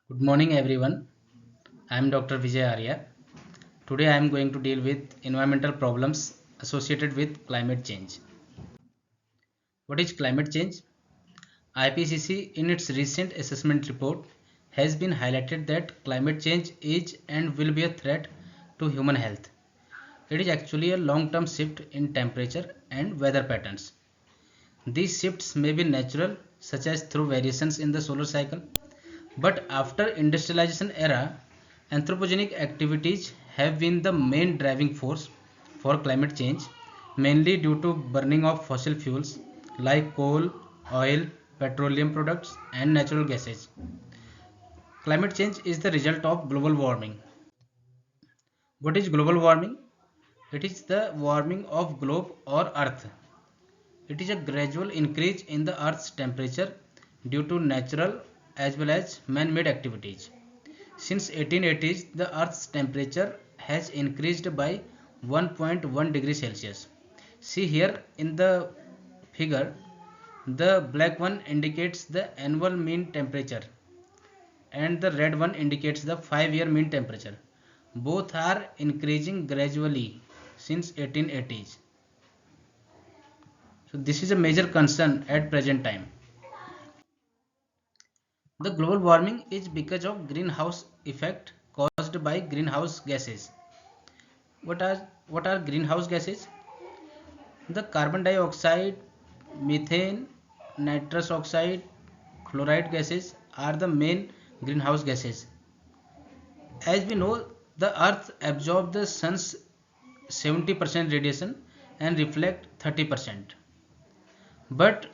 Good morning everyone. I am Dr. Vijay Arya. Today I am going to deal with environmental problems associated with climate change. What is climate change? IPCC in its recent assessment report has been highlighted that climate change is and will be a threat to human health. It is actually a long-term shift in temperature and weather patterns. These shifts may be natural, such as through variations in the solar cycle, but after industrialization era, anthropogenic activities have been the main driving force for climate change, mainly due to burning of fossil fuels like coal, oil, petroleum products and natural gases. Climate change is the result of global warming. What is global warming? It is the warming of globe or earth. It is a gradual increase in the earth's temperature due to natural as well as man-made activities. Since 1880s, the Earth's temperature has increased by 1.1 degrees Celsius. See here in the figure, the black one indicates the annual mean temperature and the red one indicates the 5-year mean temperature. Both are increasing gradually since 1880s. So this is a major concern at present time. The global warming is because of greenhouse effect caused by greenhouse gases. What are greenhouse gases? The carbon dioxide, methane, nitrous oxide, chloride gases are the main greenhouse gases. As we know, the earth absorbs the sun's 70% radiation and reflect 30%. But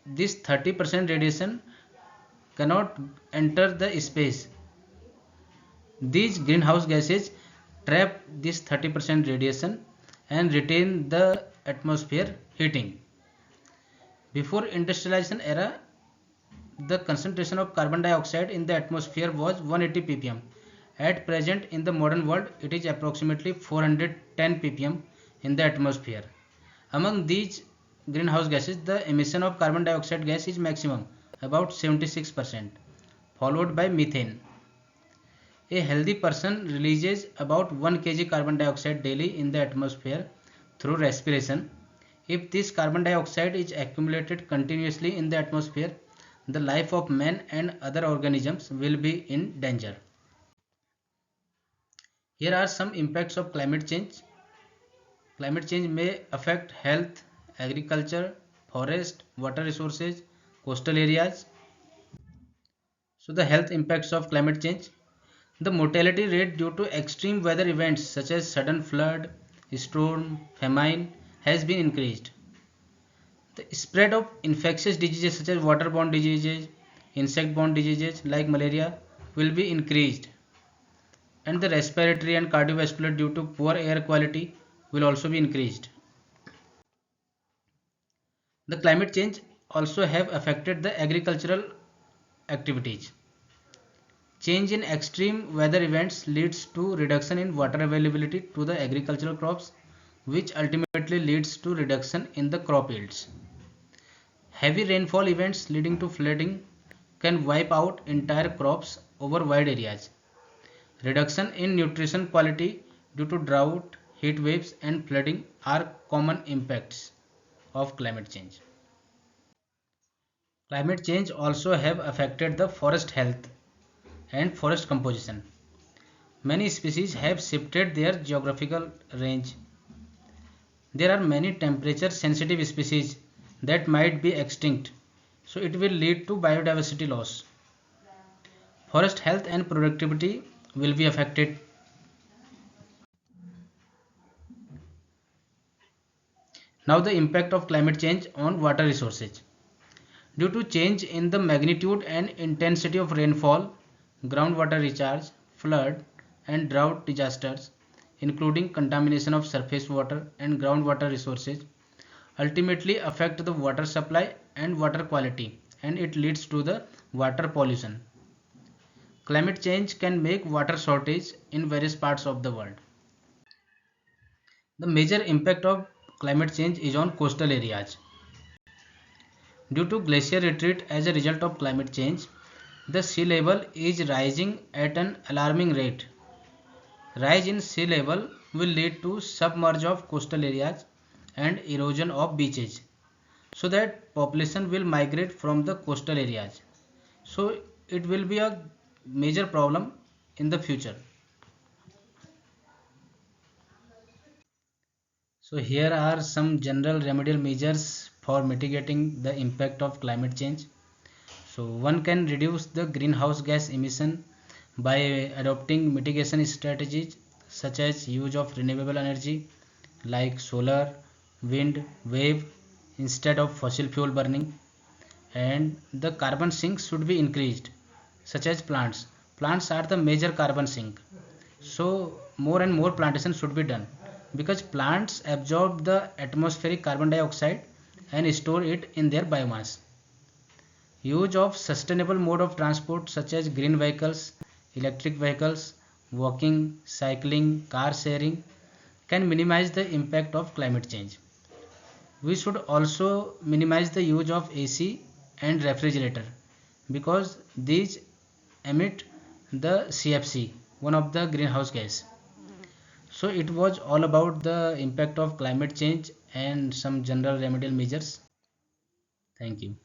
this 30% radiation cannot enter the space. These greenhouse gases trap this 30% radiation and retain the atmosphere heating. Before industrialization era, the concentration of carbon dioxide in the atmosphere was 180 ppm. At present in the modern world, it is approximately 410 ppm in the atmosphere. Among these greenhouse gases, the emission of carbon dioxide gas is maximum, about 76%, followed by methane. A healthy person releases about 1 kg carbon dioxide daily in the atmosphere through respiration. If this carbon dioxide is accumulated continuously in the atmosphere, the life of man and other organisms will be in danger. Here are some impacts of climate change. Climate change may affect health, agriculture, forest, water resources, coastal areas. So the health impacts of climate change. The mortality rate due to extreme weather events such as sudden flood, storm, famine has been increased. The spread of infectious diseases such as waterborne diseases, insect-borne diseases like malaria will be increased, and the respiratory and cardiovascular due to poor air quality will also be increased. The climate change also have affected the agricultural activities. Change in extreme weather events leads to reduction in water availability to the agricultural crops, which ultimately leads to reduction in the crop yields. Heavy rainfall events leading to flooding can wipe out entire crops over wide areas. Reduction in nutrition quality due to drought, heat waves and flooding are common impacts of climate change. Climate change also have affected the forest health and forest composition. Many species have shifted their geographical range. There are many temperature sensitive species that might be extinct, so it will lead to biodiversity loss. Forest health and productivity will be affected. Now the impact of climate change on water resources. Due to change in the magnitude and intensity of rainfall, groundwater recharge, flood and drought disasters, including contamination of surface water and groundwater resources, ultimately affect the water supply and water quality, and it leads to the water pollution. Climate change can make water shortage in various parts of the world. The major impact of climate change is on coastal areas. Due to glacier retreat as a result of climate change, The sea level is rising at an alarming rate. Rise in sea level will lead to submerge of coastal areas and erosion of beaches, so that population will migrate from the coastal areas. So it will be a major problem in the future. So here are some general remedial measures for mitigating the impact of climate change. So one can reduce the greenhouse gas emission by adopting mitigation strategies such as use of renewable energy like solar, wind, wave instead of fossil fuel burning. And the carbon sinks should be increased, such as plants are the major carbon sink. So more and more plantation should be done, because plants absorb the atmospheric carbon dioxide and store it in their biomass. Use of sustainable mode of transport such as green vehicles, electric vehicles, walking, cycling, car sharing can minimize the impact of climate change. We should also minimize the use of AC and refrigerator, because these emit the CFC, one of the greenhouse gas. So it was all about the impact of climate change and some general remedial measures. Thank you.